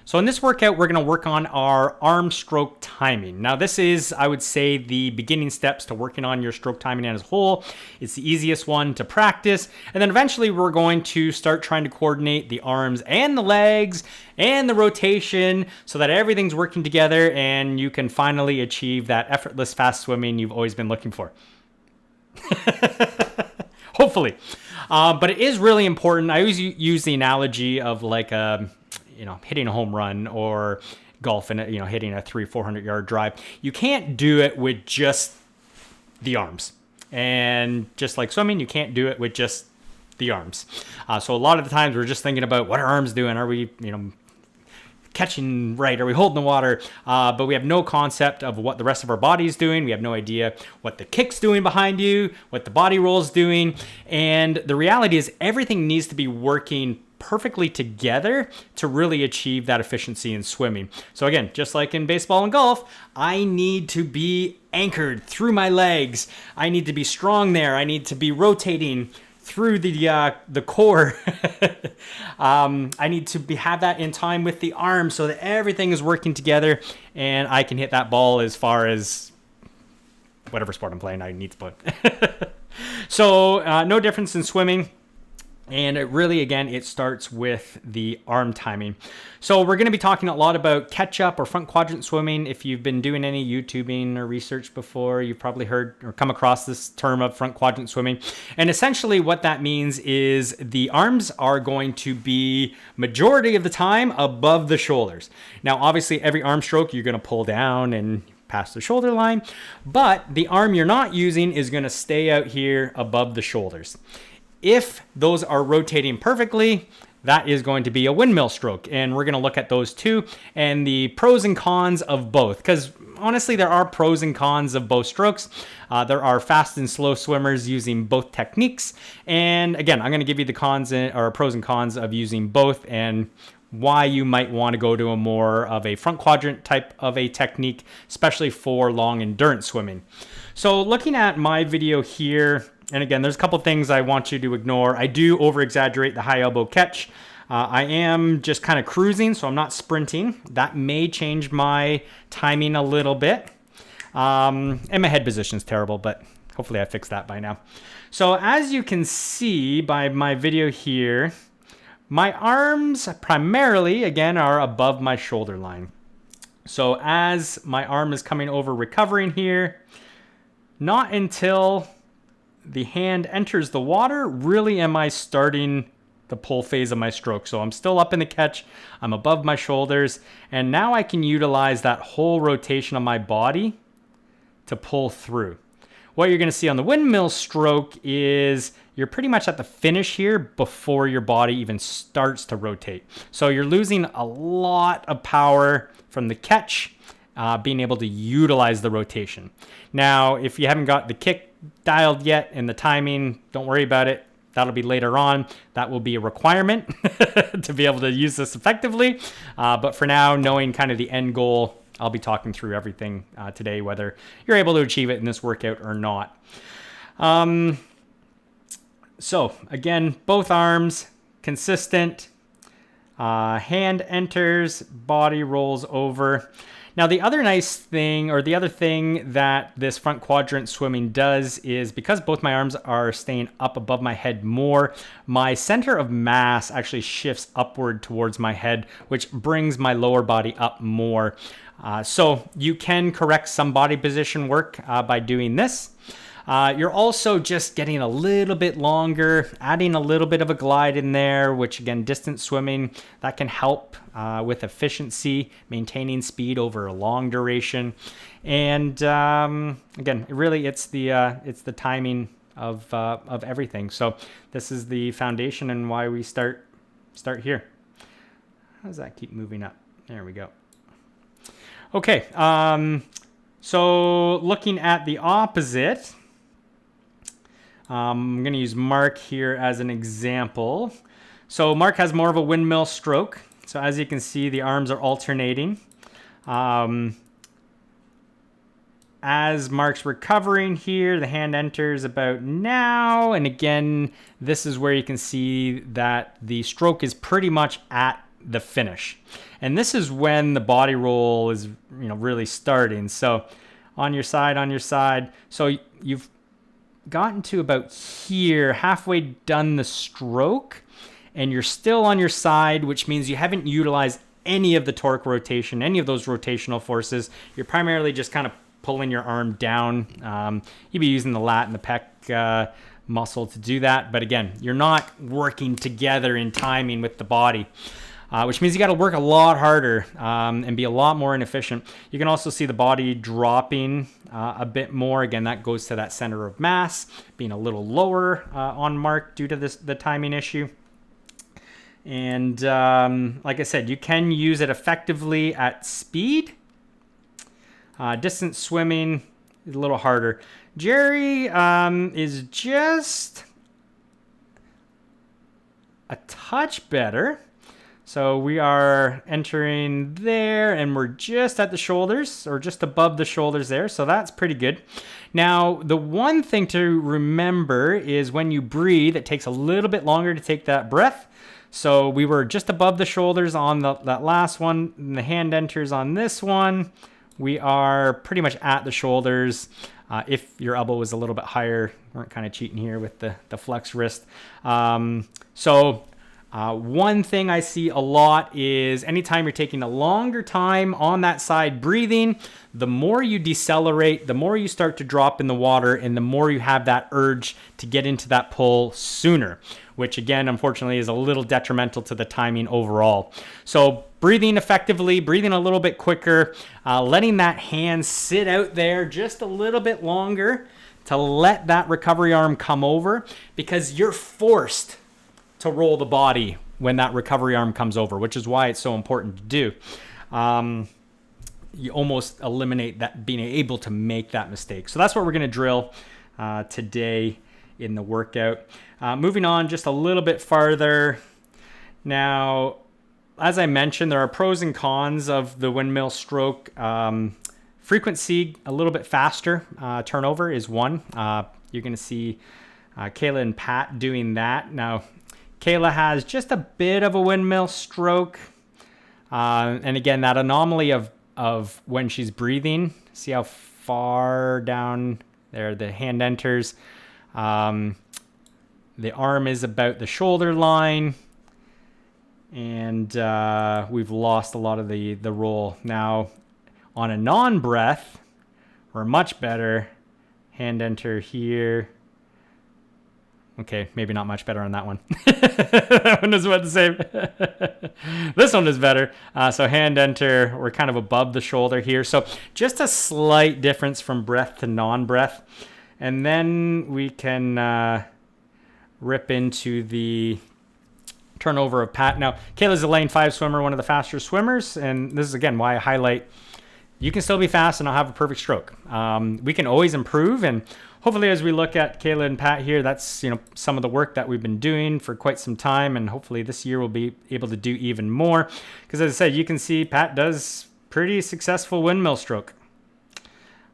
So in this workout, we're going to work on our arm stroke timing. Now this is, I would say, the beginning steps to working on your stroke timing as a whole. It's the easiest one to practice. And then eventually we're going to start trying to coordinate the arms and the legs and the rotation so that everything's working together and you can finally achieve that effortless fast swimming you've always been looking for. Hopefully. But it is really important. I always use the analogy of like hitting a home run or golf and hitting a 300-400 yard drive. You can't do it with just the arms. And just like swimming, you can't do it with just the arms. So a lot of the times we're just thinking about what our arms doing. Are we, catching right? Are we holding the water? But we have no concept of what the rest of our body is doing. We have no idea what the kick's doing behind you, what the body roll's doing. And the reality is everything needs to be working perfectly together to really achieve that efficiency in swimming. So again, just like in baseball and golf, I need to be anchored through my legs. I need to be strong there. I need to be rotating through the core. I need to have that in time with the arms so that everything is working together and I can hit that ball as far as whatever sport I'm playing I need to put. So no difference in swimming. And it really, again, it starts with the arm timing. So we're going to be talking a lot about catch-up or front quadrant swimming. If you've been doing any YouTubing or research before, you've probably heard or come across this term of front quadrant swimming. And essentially what that means is the arms are going to be majority of the time above the shoulders. Now, obviously, every arm stroke, you're going to pull down and past the shoulder line, but the arm you're not using is going to stay out here above the shoulders. If those are rotating perfectly, that is going to be a windmill stroke. And we're going to look at those two and the pros and cons of both. Because honestly, there are pros and cons of both strokes. There are fast and slow swimmers using both techniques. And again, I'm going to give you the cons or pros and cons of using both and why you might want to go to a more of a front quadrant type of a technique, especially for long endurance swimming. So looking at my video here, and again, there's a couple things I want you to ignore. I do over-exaggerate the high elbow catch. I am just kind of cruising, so I'm not sprinting. That may change my timing a little bit. And my head position is terrible, but hopefully I fixed that by now. So as you can see by my video here, my arms primarily, again, are above my shoulder line. So as my arm is coming over recovering here, not until the hand enters the water, really am I starting the pull phase of my stroke. So I'm still up in the catch, I'm above my shoulders, and now I can utilize that whole rotation of my body to pull through. What you're going to see on the windmill stroke is you're pretty much at the finish here before your body even starts to rotate. So you're losing a lot of power from the catch, being able to utilize the rotation. Now, if you haven't got the kick dialed yet and the timing, don't worry about it. That'll be later on. That will be a requirement to be able to use this effectively. But for now, knowing kind of the end goal, I'll be talking through everything today, whether you're able to achieve it in this workout or not. So again, both arms, consistent. Hand enters, body rolls over. Now, the other nice thing, or the other thing that this front quadrant swimming does is because both my arms are staying up above my head more, my center of mass actually shifts upward towards my head, which brings my lower body up more. So you can correct some body position work by doing this. You're also just getting a little bit longer, adding a little bit of a glide in there, which again, distance swimming, that can help with efficiency, maintaining speed over a long duration. And again, really it's the timing of everything. So this is the foundation and why we start here. How does that keep moving up? There we go. Okay, so looking at the opposite, I'm going to use Mark here as an example. So Mark has more of a windmill stroke. So as you can see, the arms are alternating. As Mark's recovering here, the hand enters about now. And again, this is where you can see that the stroke is pretty much at the finish. And this is when the body roll is, really starting. So on your side. So you've gotten to about here, halfway done the stroke, and you're still on your side, which means you haven't utilized any of the torque rotation, any of those rotational forces. You're primarily just kind of pulling your arm down. You'd be using the lat and the pec muscle to do that. But again, you're not working together in timing with the body, which means you got to work a lot harder and be a lot more inefficient. You can also see the body dropping a bit more. Again, that goes to that center of mass being a little lower on mark due to the timing issue. And like I said, you can use it effectively at speed. Distance swimming is a little harder. Jerry is just a touch better. So we are entering there, and we're just at the shoulders, or just above the shoulders there. So that's pretty good. Now, the one thing to remember is when you breathe, it takes a little bit longer to take that breath. So we were just above the shoulders on that last one, and the hand enters on this one. We are pretty much at the shoulders. If your elbow was a little bit higher, we're kind of cheating here with the flex wrist. One thing I see a lot is anytime you're taking a longer time on that side breathing, the more you decelerate, the more you start to drop in the water, and the more you have that urge to get into that pull sooner, which again, unfortunately, is a little detrimental to the timing overall. So breathing effectively, breathing a little bit quicker, letting that hand sit out there just a little bit longer to let that recovery arm come over, because you're forced to roll the body when that recovery arm comes over, which is why it's so important to do. You almost eliminate that being able to make that mistake. So that's what we're going to drill today in the workout. Moving on just a little bit farther. Now, as I mentioned, there are pros and cons of the windmill stroke. Frequency, a little bit faster turnover is one. You're going to see Kayla and Pat doing that. Now, Kayla has just a bit of a windmill stroke. And again, that anomaly of when she's breathing, see how far down there the hand enters. The arm is about the shoulder line, and we've lost a lot of the roll. Now, on a non-breath, we're much better. Hand enter here. Okay, maybe not much better on that one. That one is about the same. This one is better. So hand enter, we're kind of above the shoulder here. So just a slight difference from breath to non-breath. And then we can rip into the turnover of Pat. Now, Kayla's a lane 5 swimmer, one of the faster swimmers. And this is, again, why I highlight you can still be fast and not have a perfect stroke. We can always improve, and hopefully as we look at Kayla and Pat here, that's some of the work that we've been doing for quite some time, and hopefully this year we'll be able to do even more. Because as I said, you can see Pat does pretty successful windmill stroke.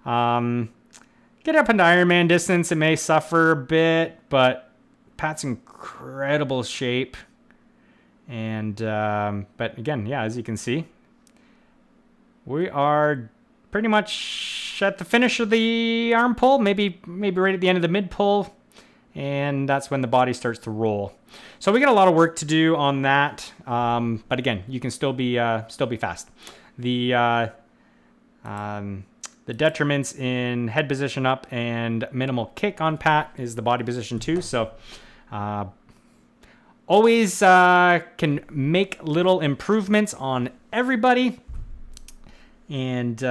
Get up into Ironman distance, it may suffer a bit, but Pat's incredible shape. And but again, yeah, as you can see, we are pretty much at the finish of the arm pull, maybe right at the end of the mid pull, and that's when the body starts to roll. So we got a lot of work to do on that, but again, you can still be fast. The detriments in head position up and minimal kick on Pat is the body position too. So always can make little improvements on everybody. And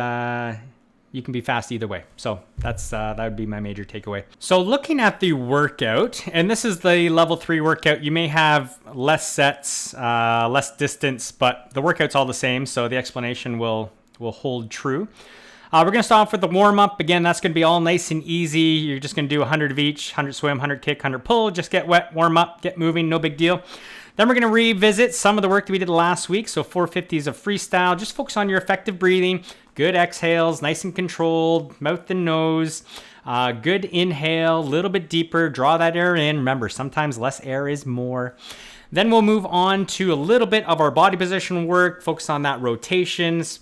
you can be fast either way. So that would be my major takeaway. So looking at the workout, and this is the level 3 workout, you may have less sets, less distance, but the workout's all the same. So the explanation will hold true. We're going to start off with the warm-up. Again, that's going to be all nice and easy. You're just going to do 100 of each, 100 swim, 100 kick, 100 pull. Just get wet, warm up, get moving, no big deal. Then we're going to revisit some of the work that we did last week. So 450s of freestyle. Just focus on your effective breathing. Good exhales, nice and controlled, mouth and nose. Good inhale, a little bit deeper. Draw that air in. Remember, sometimes less air is more. Then we'll move on to a little bit of our body position work, focus on that rotations,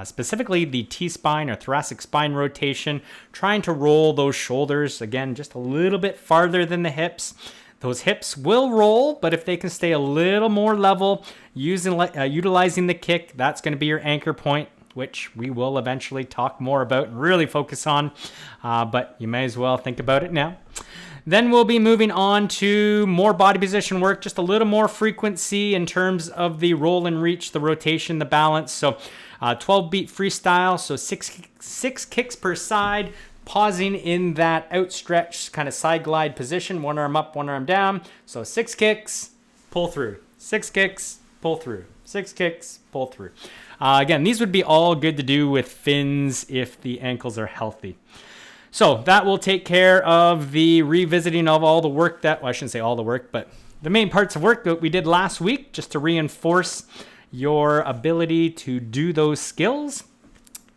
specifically the T-spine or thoracic spine rotation, trying to roll those shoulders, again, just a little bit farther than the hips. Those hips will roll, but if they can stay a little more level, utilizing the kick, that's going to be your anchor point, which we will eventually talk more about and really focus on, but you may as well think about it now. Then we'll be moving on to more body position work, just a little more frequency in terms of the roll and reach, the rotation, the balance. So 12 beat freestyle, so six kicks per side, pausing in that outstretched kind of side glide position, one arm up, one arm down. So 6 kicks, pull through, 6 kicks, pull through, 6 kicks, pull through. Again, these would be all good to do with fins if the ankles are healthy. So that will take care of the revisiting of all the work that, well, I shouldn't say all the work, but the main parts of work that we did last week, just to reinforce your ability to do those skills.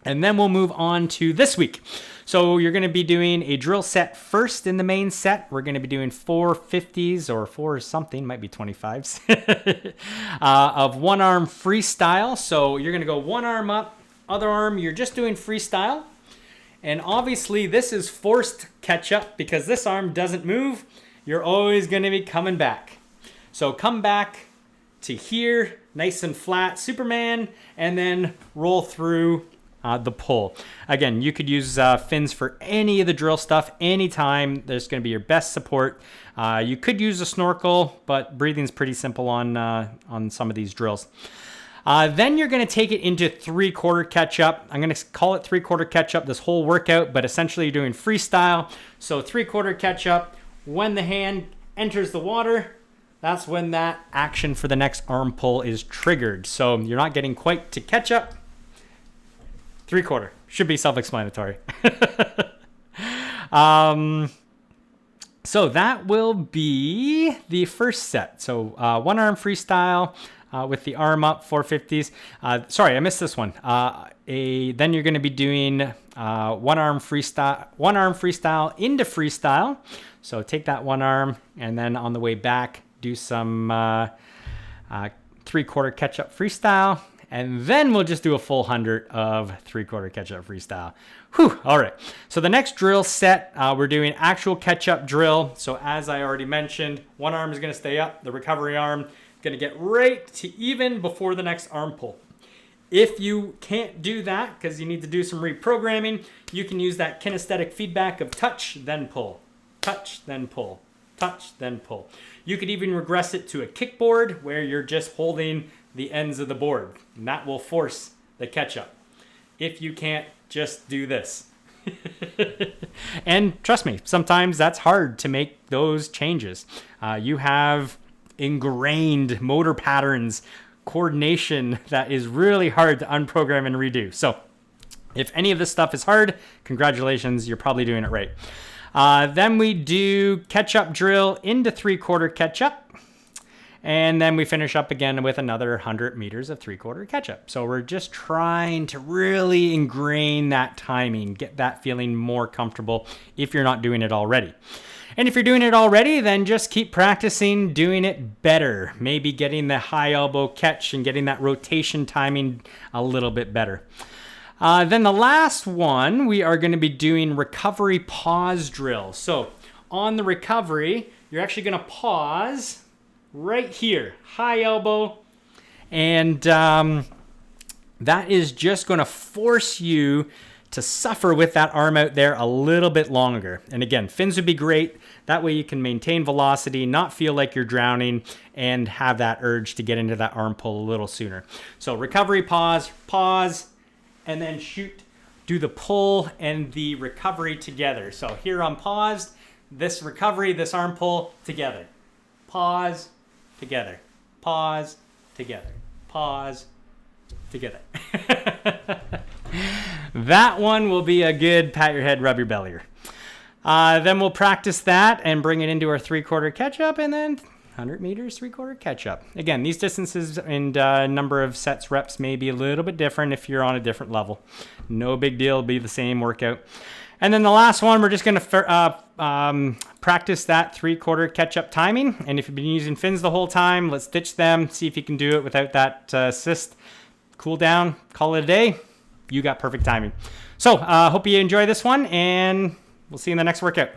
And then we'll move on to this week. So you're going to be doing a drill set first in the main set. We're going to be doing 4 50s or 4 something, might be 25s, of one arm freestyle. So you're going to go one arm up, other arm, you're just doing freestyle. And obviously this is forced catch up because this arm doesn't move. You're always going to be coming back. So come back to here, nice and flat, Superman, and then roll through the pull. Again, you could use fins for any of the drill stuff anytime. There's going to be your best support. You could use a snorkel, but breathing's pretty simple on some of these drills. Then you're going to take it into 3/4 catch-up. I'm going to call it 3/4 catch-up this whole workout, but essentially you're doing freestyle. So 3/4 catch-up, when the hand enters the water, that's when that action for the next arm pull is triggered. So you're not getting quite to catch-up. 3/4 should be self-explanatory. So that will be the first set. So one arm freestyle with the arm up, 4 50s. Sorry, I missed this one. Then you're going to be doing one arm freestyle into freestyle. So take that one arm and then on the way back do some 3/4 catch-up freestyle. And then we'll just do a full 100 of 3/4 catch-up freestyle. Whew, all right. So the next drill set, we're doing actual catch-up drill. So as I already mentioned, one arm is going to stay up. The recovery arm going to get right to even before the next arm pull. If you can't do that because you need to do some reprogramming, you can use that kinesthetic feedback of touch, then pull, touch, then pull, touch, then pull. You could even regress it to a kickboard where you're just holding the ends of the board, and that will force the catch-up. If you can't, just do this. And trust me, sometimes that's hard to make those changes. You have ingrained motor patterns, coordination that is really hard to unprogram and redo. So if any of this stuff is hard, congratulations, you're probably doing it right. Then we do catch-up drill into 3/4 catch-up. And then we finish up again with another 100 meters of 3/4 catch-up. So we're just trying to really ingrain that timing, get that feeling more comfortable if you're not doing it already. And if you're doing it already, then just keep practicing doing it better. Maybe getting the high elbow catch and getting that rotation timing a little bit better. Then the last one, we are going to be doing recovery pause drill. So on the recovery, you're actually going to pause right here, high elbow, and that is just going to force you to suffer with that arm out there a little bit longer. And again, fins would be great. That way you can maintain velocity, not feel like you're drowning, and have that urge to get into that arm pull a little sooner. So recovery pause, pause, and then shoot. Do the pull and the recovery together. So here I'm paused, this recovery, this arm pull together. Pause, together, pause, together, pause, together. That one will be a good pat your head, rub your belly. Then we'll practice that and bring it into our 3/4 catch-up, and then 100 meters, 3/4 catch-up. Again, these distances and number of sets, reps may be a little bit different if you're on a different level. No big deal, it'll be the same workout. And then the last one, we're just going to practice that 3/4 catch-up timing. And if you've been using fins the whole time, let's ditch them. See if you can do it without that assist. Cool down, call it a day. You got perfect timing. So hope you enjoy this one, and we'll see you in the next workout.